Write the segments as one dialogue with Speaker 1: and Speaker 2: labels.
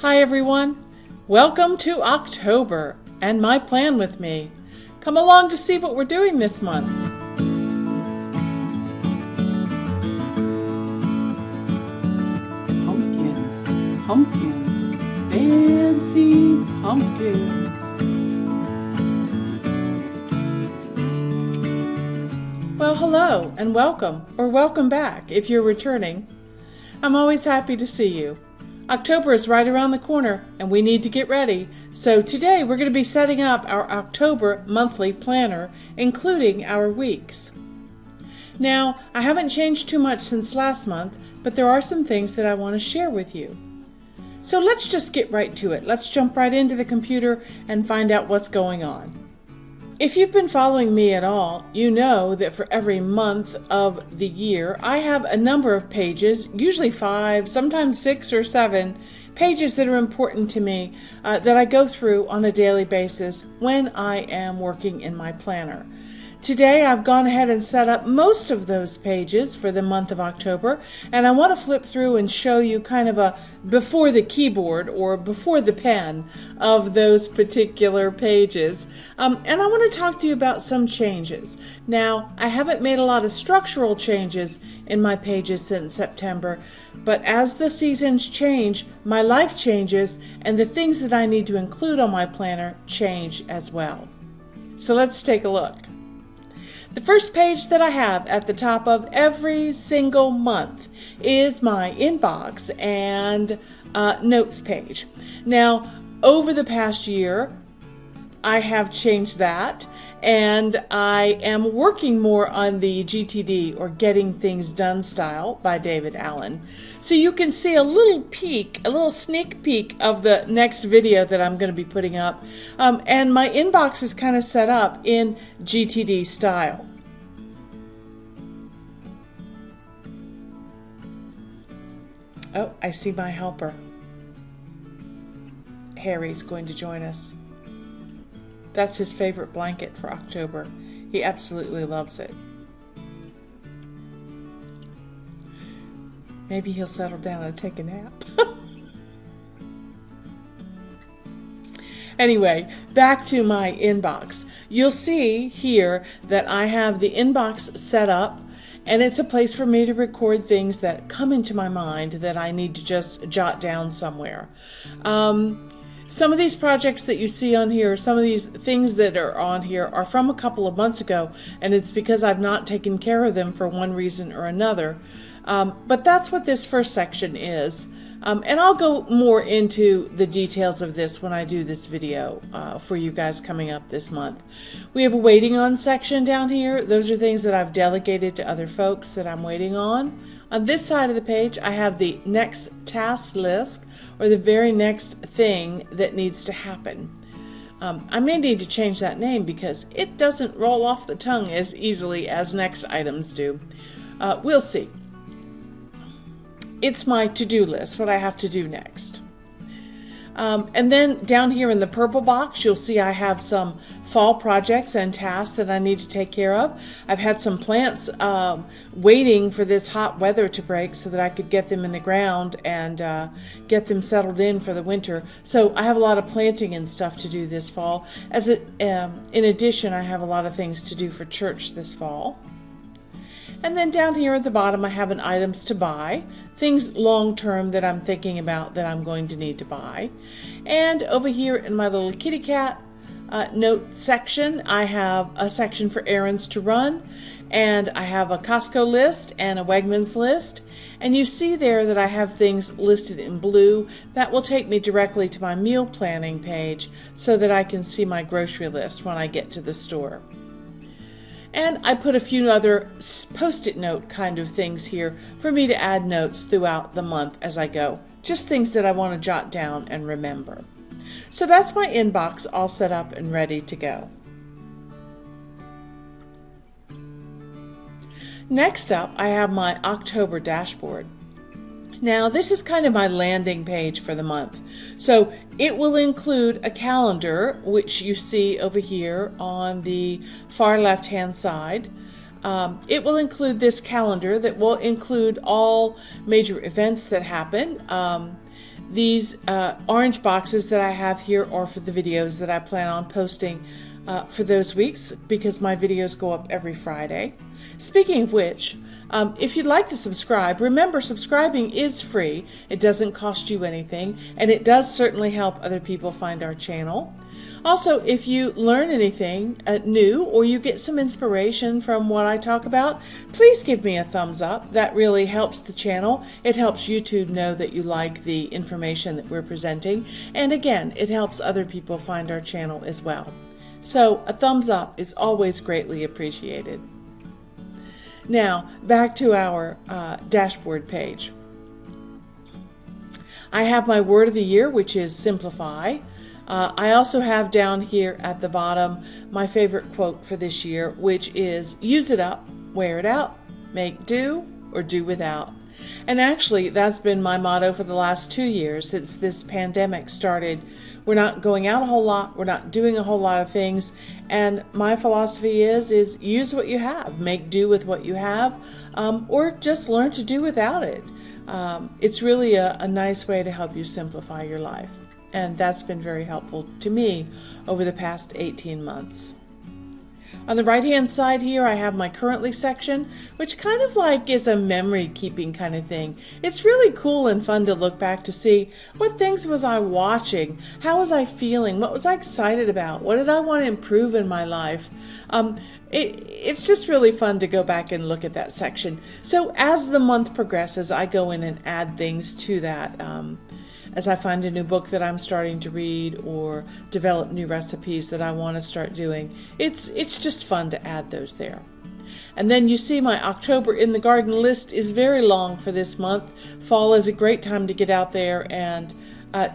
Speaker 1: Hi everyone, welcome to October and my plan with me. Come along to see what we're doing this month. Pumpkins, pumpkins, fancy pumpkins. Well, hello and welcome, or welcome back if you're returning. I'm always happy to see you. October is right around the corner and we need to get ready. So today we're going to be setting up our October monthly planner, including our weeks. Now, I haven't changed too much since last month, but there are some things that I want to share with you. So let's just get right to it. Let's jump right into the computer and find out what's going on. If you've been following me at all, you know that for every month of the year, I have a number of pages, usually 5, sometimes 6 or 7 pages that are important to me that I go through on a daily basis when I am working in my planner. Today I've gone ahead and set up most of those pages for the month of October, and I want to flip through and show you kind of a before the keyboard or before the pen of those particular pages. And I want to talk to you about some changes. Now, I haven't made a lot of structural changes in my pages since September, but as the seasons change, my life changes, and the things that I need to include on my planner change as well. So let's take a look. The first page that I have at the top of every single month is my inbox and notes page. Now, over the past year, I have changed that, and I am working more on the GTD, or Getting Things Done Style, by David Allen. So you can see a little peek, a little sneak peek of the next video that I'm going to be putting up. And my inbox is kind of set up in GTD Style. Oh, I see my helper. Harry's going to join us. That's his favorite blanket for October. He absolutely loves it. Maybe he'll settle down and take a nap. Anyway, back to my inbox. You'll see here that I have the inbox set up, and it's a place for me to record things that come into my mind that I need to just jot down somewhere. Some of these projects that you see on here, some of these things that are on here are from a couple of months ago, and it's because I've not taken care of them for one reason or another. But that's what this first section is. And I'll go more into the details of this when I do this video for you guys coming up this month. We have a waiting on section down here. Those are things that I've delegated to other folks that I'm waiting on. On this side of the page, I have the next task list, or the very next thing that needs to happen. I may need to change that name because it doesn't roll off the tongue as easily as next items do. We'll see. It's my to-do list, what I have to do next. And then down here in the purple box, you'll see I have some fall projects and tasks that I need to take care of. I've had some plants waiting for this hot weather to break so that I could get them in the ground and get them settled in for the winter. So I have a lot of planting and stuff to do this fall. In addition, I have a lot of things to do for church this fall. And then down here at the bottom, I have an items to buy, things long-term that I'm thinking about that I'm going to need to buy. And over here in my little kitty cat note section, I have a section for errands to run, and I have a Costco list and a Wegmans list. And you see there that I have things listed in blue. That will take me directly to my meal planning page so that I can see my grocery list when I get to the store. And I put a few other post-it note kind of things here for me to add notes throughout the month as I go. Just things that I want to jot down and remember. So that's my inbox all set up and ready to go. Next up, I have my October dashboard. Now, this is kind of my landing page for the month. So it will include a calendar, which you see over here on the far left-hand side. It will include this calendar that will include all major events that happen. These orange boxes that I have here are for the videos that I plan on posting for those weeks, because my videos go up every Friday. Speaking of which, if you'd like to subscribe, remember subscribing is free. It doesn't cost you anything, and it does certainly help other people find our channel. Also, if you learn anything new, or you get some inspiration from what I talk about, please give me a thumbs up. That really helps the channel. It helps YouTube know that you like the information that we're presenting. And again, it helps other people find our channel as well. So a thumbs up is always greatly appreciated. Now, back to our dashboard page. I have my word of the year, which is simplify. I also have down here at the bottom my favorite quote for this year, which is use it up, wear it out, make do, or do without. And actually, that's been my motto for the last 2 years since this pandemic started. We're not going out a whole lot, we're not doing a whole lot of things, and my philosophy is use what you have, make do with what you have, or just learn to do without it. It's really a nice way to help you simplify your life. And that's been very helpful to me over the past 18 months. On the right hand side here, I have my currently section, which kind of like is a memory keeping kind of thing. It's really cool and fun to look back to see what things was I watching, how was I feeling, what was I excited about, what did I want to improve in my life. It's just really fun to go back and look at that section. So as the month progresses, I go in and add things to that. As I find a new book that I'm starting to read, or develop new recipes that I want to start doing, it's just fun to add those there. And then you see my October in the garden list is very long for this month. Fall is a great time to get out there and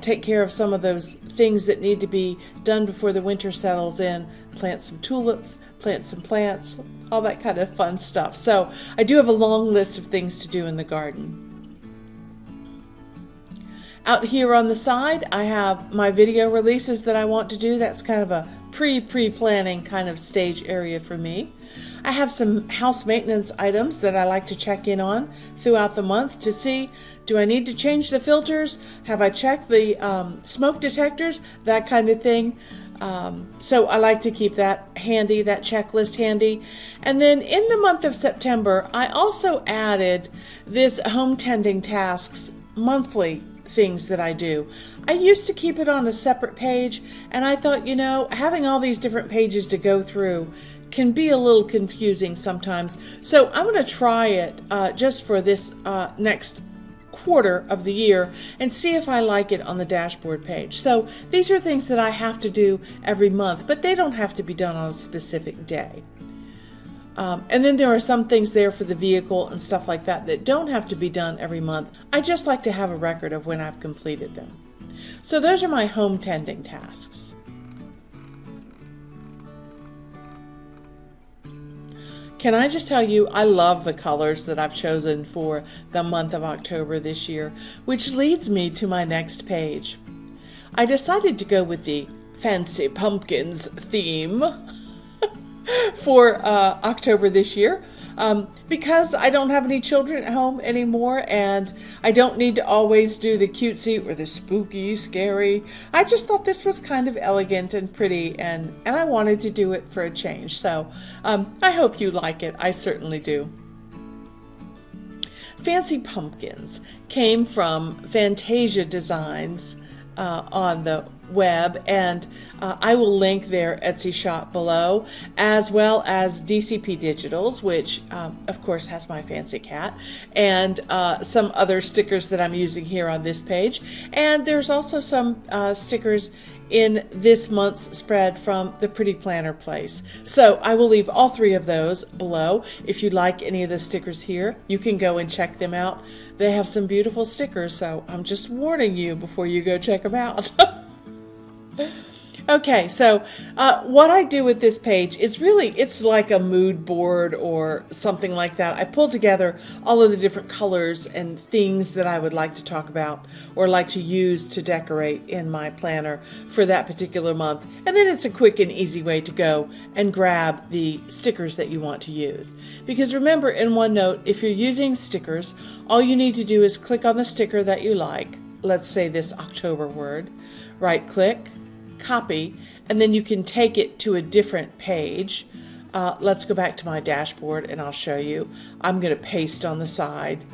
Speaker 1: take care of some of those things that need to be done before the winter settles in. Plant some tulips, plant some plants, all that kind of fun stuff. So I do have a long list of things to do in the garden. Out here on the side, I have my video releases that I want to do. That's kind of a pre-planning kind of stage area for me. I have some house maintenance items that I like to check in on throughout the month to see, do I need to change the filters? Have I checked the smoke detectors? That kind of thing. So I like to keep that handy, that checklist handy. And then in the month of September, I also added this home tending tasks monthly things that I do. I used to keep it on a separate page, and I thought, having all these different pages to go through can be a little confusing sometimes. So I'm going to try it just for this next quarter of the year and see if I like it on the dashboard page. So these are things that I have to do every month, but they don't have to be done on a specific day. And then there are some things there for the vehicle and stuff like that that don't have to be done every month. I just like to have a record of when I've completed them. So those are my home tending tasks. Can I just tell you, I love the colors that I've chosen for the month of October this year, which leads me to my next page. I decided to go with the Fancy Pumpkins theme for October this year because I don't have any children at home anymore, and I don't need to always do the cutesy or the spooky, scary. I just thought this was kind of elegant and pretty, and I wanted to do it for a change. So I hope you like it. I certainly do. Fancy Pumpkins came from Fantasia Designs on the web, and I will link their Etsy shop below, as well as DCP Digitals, which of course has my fancy cat, and some other stickers that I'm using here on this page. And there's also some stickers in this month's spread from the Pretty Planner Place. So I will leave all three of those below. If you like any of the stickers here, you can go and check them out. They have some beautiful stickers, so I'm just warning you before you go check them out. Okay, so what I do with this page is really, it's like a mood board or something like that. I pull together all of the different colors and things that I would like to talk about or like to use to decorate in my planner for that particular month. And then it's a quick and easy way to go and grab the stickers that you want to use. Because remember, in OneNote, if you're using stickers, all you need to do is click on the sticker that you like, let's say this October word, right click, copy, and then you can take it to a different page. Let's go back to my dashboard and I'll show you. I'm going to paste on the side,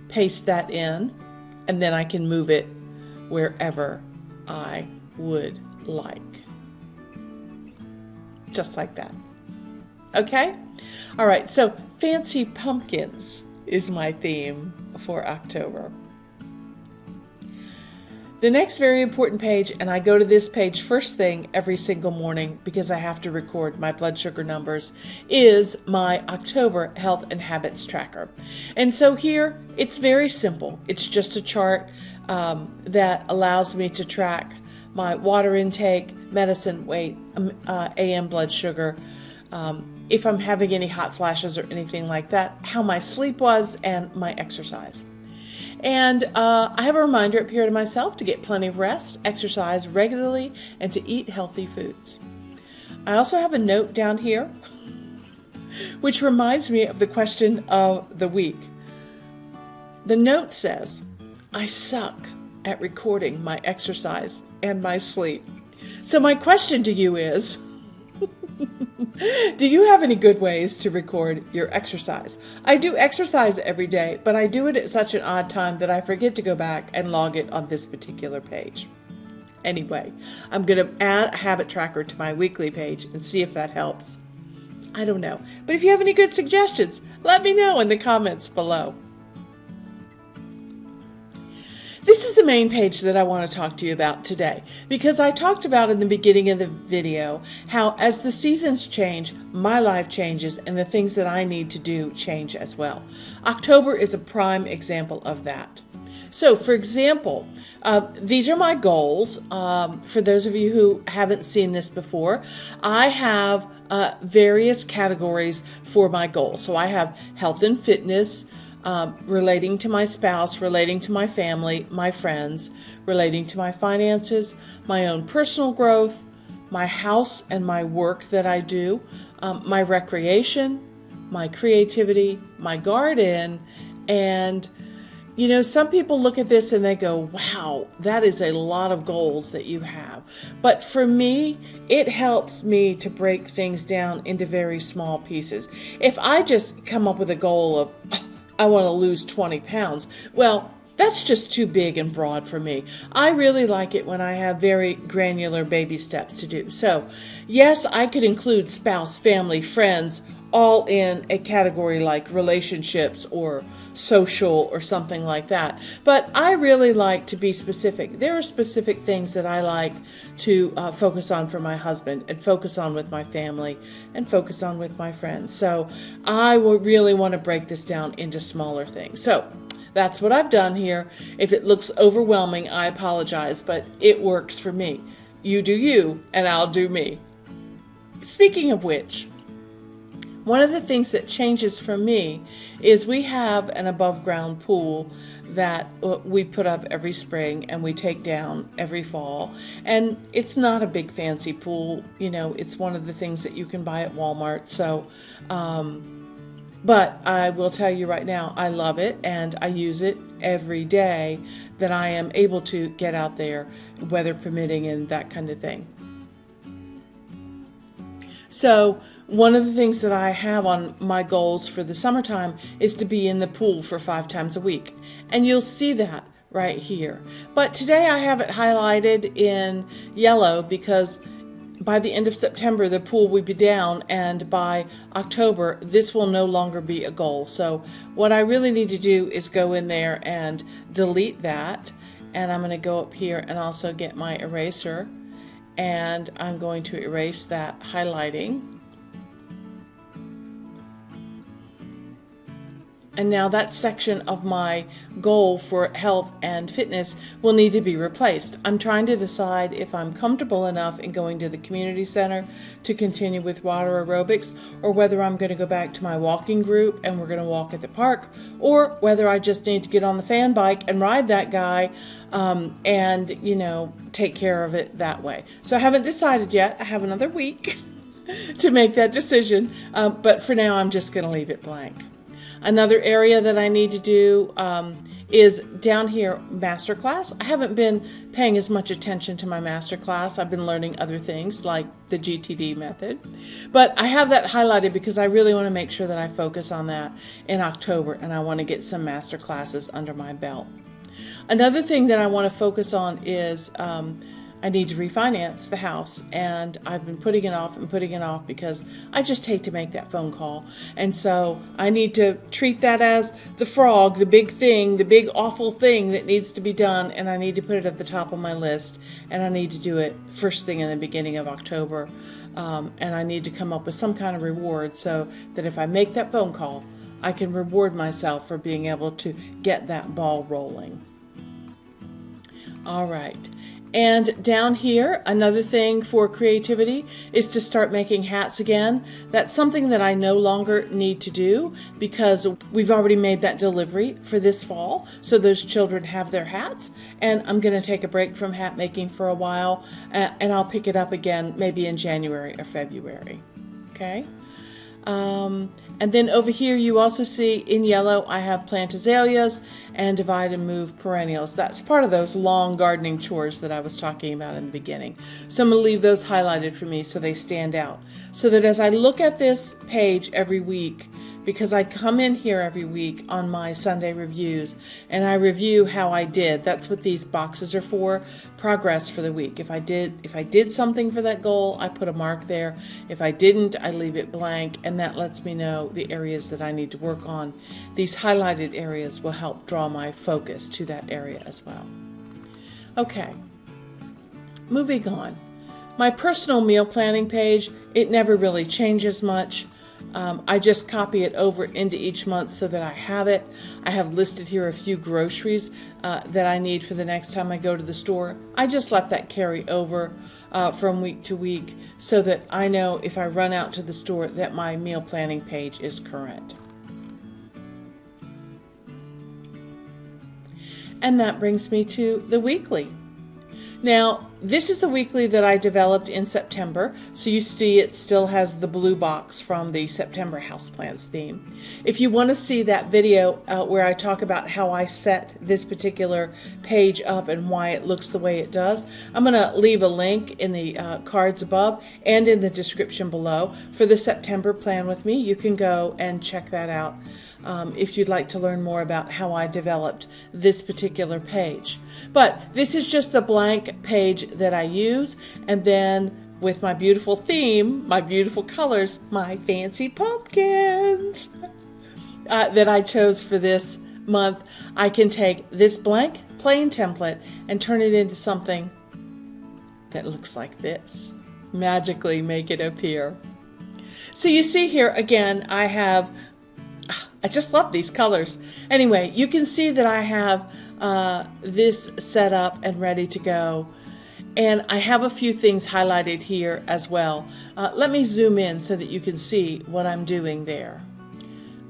Speaker 1: paste that in, and then I can move it wherever I would like. Just like that. Okay? All right, so fancy pumpkins is my theme for October. The next very important page, and I go to this page first thing every single morning because I have to record my blood sugar numbers, is my October Health and Habits Tracker. And so here, it's very simple. It's just a chart that allows me to track my water intake, medicine, weight, AM blood sugar, if I'm having any hot flashes or anything like that, how my sleep was, and my exercise. And I have a reminder up here to myself to get plenty of rest, exercise regularly, and to eat healthy foods. I also have a note down here, which reminds me of the question of the week. The note says, I suck at recording my exercise and my sleep. So my question to you is, do you have any good ways to record your exercise? I do exercise every day, but I do it at such an odd time that I forget to go back and log it on this particular page. Anyway, I'm going to add a habit tracker to my weekly page and see if that helps. I don't know, but if you have any good suggestions, let me know in the comments below. This is the main page that I want to talk to you about today, because I talked about in the beginning of the video how as the seasons change, my life changes and the things that I need to do change as well. October is a prime example of that. So, for example, these are my goals. For those of you who haven't seen this before, I have various categories for my goals. So I have health and fitness, relating to my spouse, relating to my family, my friends, relating to my finances, my own personal growth, my house and my work that I do, my recreation, my creativity, my garden, and you know, some people look at this and they go, wow, that is a lot of goals that you have. But for me, it helps me to break things down into very small pieces. If I just come up with a goal of, I want to lose 20 pounds. Well, that's just too big and broad for me. I really like it when I have very granular baby steps to do. So, yes, I could include spouse, family, friends, all in a category like relationships or social or something like that. But I really like to be specific. There are specific things that I like to focus on for my husband and focus on with my family and focus on with my friends. So I will really want to break this down into smaller things. So that's what I've done here. If it looks overwhelming, I apologize, but it works for me. You do you, and I'll do me. Speaking of which, one of the things that changes for me is we have an above ground pool that we put up every spring and we take down every fall. And it's not a big fancy pool, you know, it's one of the things that you can buy at Walmart. So, but I will tell you right now, I love it and I use it every day that I am able to get out there, weather permitting and that kind of thing. So, one of the things that I have on my goals for the summertime is to be in the pool for 5 times a week. And you'll see that right here. But today I have it highlighted in yellow because by the end of September the pool will be down, and by October this will no longer be a goal. So what I really need to do is go in there and delete that. And I'm going to go up here and also get my eraser. And I'm going to erase that highlighting. And now that section of my goal for health and fitness will need to be replaced. I'm trying to decide if I'm comfortable enough in going to the community center to continue with water aerobics, or whether I'm going to go back to my walking group and we're going to walk at the park, or whether I just need to get on the fan bike and ride that guy and, you know, take care of it that way. So I haven't decided yet. I have another week to make that decision. But for now, I'm just going to leave it blank. Another area that I need to do is down here, masterclass. I haven't been paying as much attention to my masterclass. I've been learning other things like the GTD method. But I have that highlighted because I really want to make sure that I focus on that in October, and I want to get some masterclasses under my belt. Another thing that I want to focus on is I need to refinance the house, and I've been putting it off and putting it off because I just hate to make that phone call. And so I need to treat that as the frog, the big thing, the big awful thing that needs to be done, and I need to put it at the top of my list, and I need to do it first thing in the beginning of October. And I need to come up with some kind of reward so that if I make that phone call, I can reward myself for being able to get that ball rolling. All right. And down here, another thing for creativity is to start making hats again. That's something that I no longer need to do because we've already made that delivery for this fall. So those children have their hats, and I'm going to take a break from hat making for a while, and I'll pick it up again maybe in January or February. Okay. And then over here you also see in yellow I have plant azaleas and divide and move perennials. That's part of those long gardening chores that I was talking about in the beginning. So I'm going to leave those highlighted for me so they stand out. So that as I look at this page every week, because I come in here every week on my Sunday reviews and I review how I did. That's what these boxes are for, progress for the week. If I did something for that goal, I put a mark there. If I didn't, I leave it blank, and that lets me know the areas that I need to work on. These highlighted areas will help draw my focus to that area as well. Okay, moving on. My personal meal planning page, it never really changes much. I just copy it over into each month so that I have it. I have listed here a few groceries that I need for the next time I go to the store. I just let that carry over from week to week so that I know if I run out to the store that my meal planning page is current. And that brings me to the weekly. Now, this is the weekly that I developed in September, so you see it still has the blue box from the September houseplants theme. If you want to see that video where I talk about how I set this particular page up and why it looks the way it does, I'm going to leave a link in the cards above and in the description below for the September plan with me. You can go and check that out if you'd like to learn more about how I developed this particular page. But this is just the blank page that I use, and then with my beautiful theme, my beautiful colors, my fancy pumpkins that I chose for this month, I can take this blank plain template and turn it into something that looks like this. Magically make it appear. So you see here again, I just love these colors. Anyway, you can see that I have this set up and ready to go. And I have a few things highlighted here as well. Let me zoom in so that you can see what I'm doing there.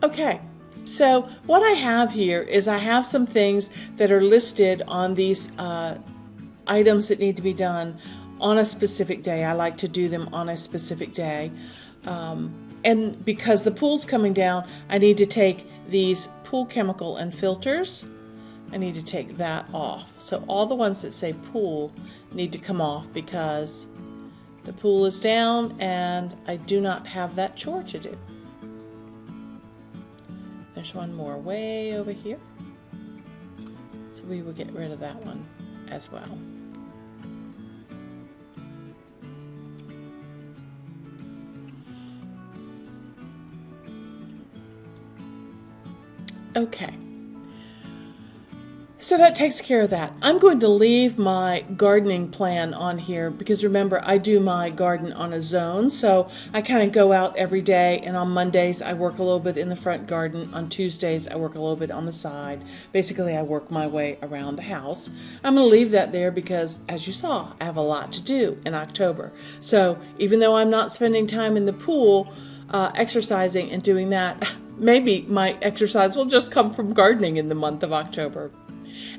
Speaker 1: Okay, so what I have here is I have some things that are listed on these items that need to be done on a specific day. I like to do them on a specific day. And because the pool's coming down, I need to take these pool chemical and filters. I need to take that off. So all the ones that say pool need to come off because the pool is down and I do not have that chore to do. There's one more way over here. So we will get rid of that one as well. Okay, so that takes care of that. I'm going to leave my gardening plan on here because remember, I do my garden on a zone, so I kind of go out every day, and on Mondays I work a little bit in the front garden. On Tuesdays I work a little bit on the side. Basically I work my way around the house. I'm going to leave that there because, as you saw, I have a lot to do in October. So even though I'm not spending time in the pool exercising and doing that, maybe my exercise will just come from gardening in the month of October.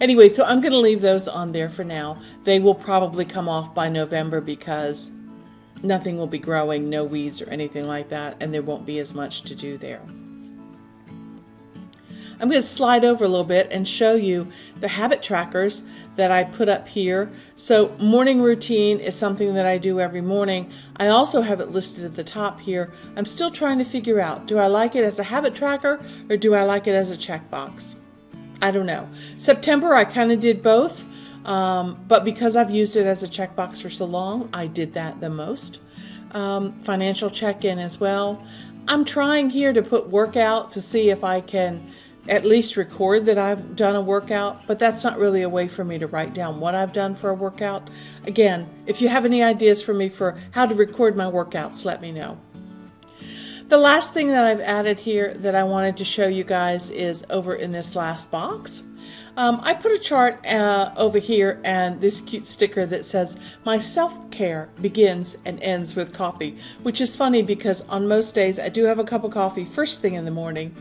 Speaker 1: Anyway, so I'm going to leave those on there for now. They will probably come off by November because nothing will be growing, no weeds or anything like that, and there won't be as much to do there. I'm going to slide over a little bit and show you the habit trackers that I put up here. So morning routine is something that I do every morning. I also have it listed at the top here. I'm still trying to figure out, do I like it as a habit tracker or do I like it as a checkbox? I don't know. September I kind of did both, but because I've used it as a checkbox for so long, I did that the most. Financial check-in as well. I'm trying here to put workout to see if I can at least record that I've done a workout, but that's not really a way for me to write down what I've done for a workout. Again, if you have any ideas for me for how to record my workouts, let me know. The last thing that I've added here that I wanted to show you guys is over in this last box. I put a chart over here and this cute sticker that says, my self-care begins and ends with coffee, which is funny because on most days I do have a cup of coffee first thing in the morning,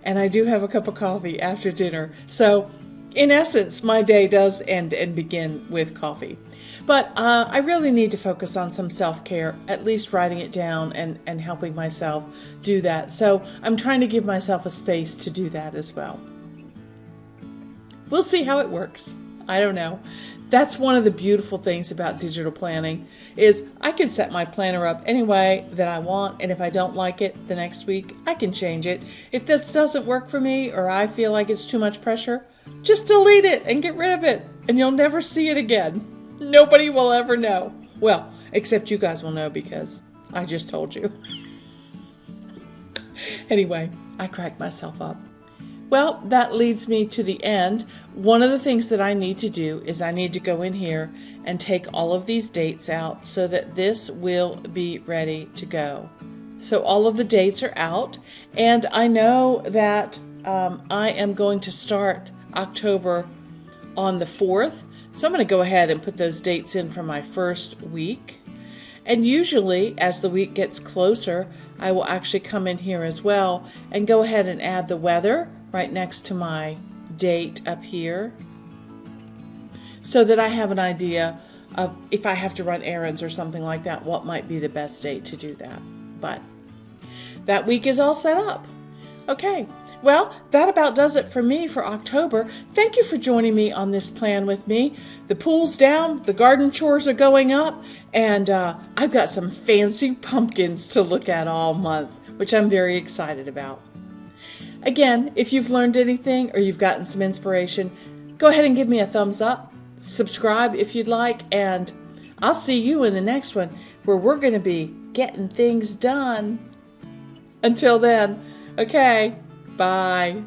Speaker 1: and I do have a cup of coffee after dinner. So in essence, my day does end and begin with coffee. But I really need to focus on some self-care, at least writing it down and helping myself do that. So I'm trying to give myself a space to do that as well. We'll see how it works. I don't know. That's one of the beautiful things about digital planning is I can set my planner up any way that I want, and if I don't like it the next week, I can change it. If this doesn't work for me or I feel like it's too much pressure, just delete it and get rid of it, and you'll never see it again. Nobody will ever know. Well, except you guys will know because I just told you. Anyway, I cracked myself up. Well, that leads me to the end. One of the things that I need to do is I need to go in here and take all of these dates out so that this will be ready to go. So all of the dates are out, and I know that I am going to start October on the 4th. So I'm going to go ahead and put those dates in for my first week. And usually, as the week gets closer, I will actually come in here as well and go ahead and add the weather right next to my date up here so that I have an idea of if I have to run errands or something like that, what might be the best date to do that. But that week is all set up. Okay, well, that about does it for me for October. Thank you for joining me on this plan with me. The pool's down, the garden chores are going up, and I've got some fancy pumpkins to look at all month, which I'm very excited about. Again, if you've learned anything or you've gotten some inspiration, go ahead and give me a thumbs up, subscribe if you'd like, and I'll see you in the next one where we're going to be getting things done. Until then, okay, bye.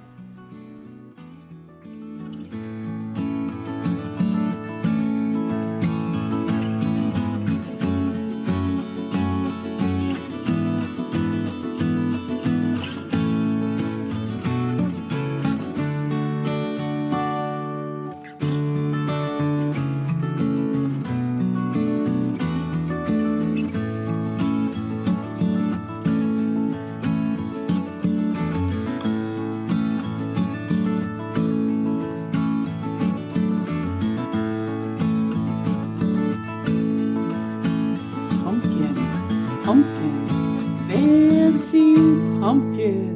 Speaker 1: Pumpkins, fancy pumpkins.